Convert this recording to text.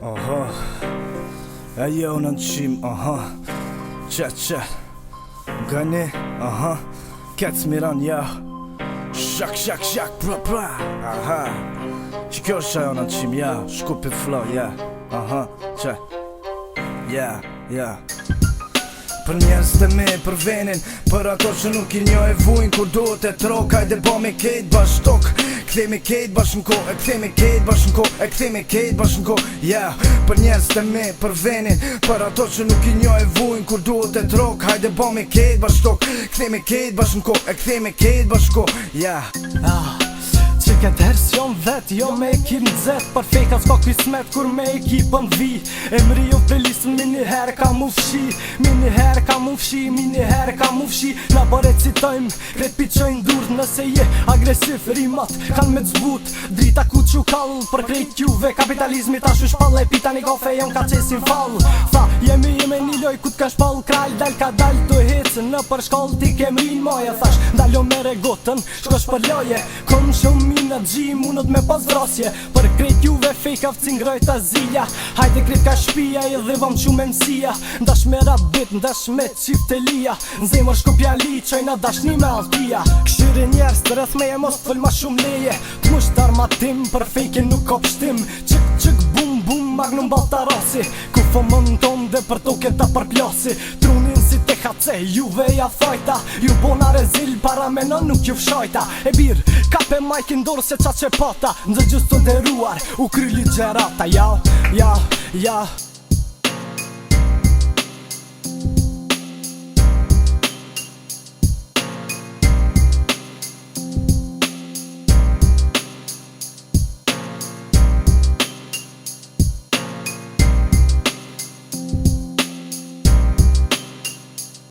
Aha, e jo në qim, aha, që Gani, aha, kec miran, ja Shak, pra, aha Që kjo është ajo në qim, ja, shkupi flow, ja Aha, që, ja Për njerës të me, për venin Për ato që nuk I njoj vujnë Kur do të trok, hajde bo me kejt bashtok Kthejme kejt bash në ko, e kthejme kejt bash në ko, e kthejme kejt bash në ko Yeah, për njerës të me, për venin Për ato që nuk I njoj vujnë Kur do të trok, hajde bo me kejt bashtok Kthejme kejt bash në ko, e kthejme kejt bash në ko Yeah Që këtë hersion vet, jo me ekip nëzet Për fejka s'ka kismet kur me ekipën vi Emri jo playlistin mini herë ka mu fshi Mini herë ka mu fshi Na po recitojmë, kret piqojnë durd Nëse je agresiv, rimat kan me t'zbut Drita ku që kall, për krejt juve Kapitalizmi ta shu shpall e pita një kafe jon ka qesin fall Tha, jemi një loj ku t'kan shpall krall Dal ka dal të hecën në për shkall ti kem rin maja Thash, ndalo me regotën, shkosh për loje Kom shumë mina gjim, unët me pas vrasje Për krejt juve fejka vëcin ngrojt azilja Hajde krejt ka shpia I dhivam që me mësia Ndash me rabit, ndash me qiftelia Nzemër shkopja li, qojna dashni me altia Këshyri njerës të rëth me e mos të fëll ma shumë leje T'musht armatim, për fejke nuk ka pështim Qik, bum, magnum baltarasi Ku fëmën ton dhe për toke ta përplasi Trunin si te kace, juve ja thojta Ju bona rezil, para me në nuk ju fshojta E bir, kape majkin dorë se qa që pata Ndë gjustë të deruar, u kry ligjerata Ja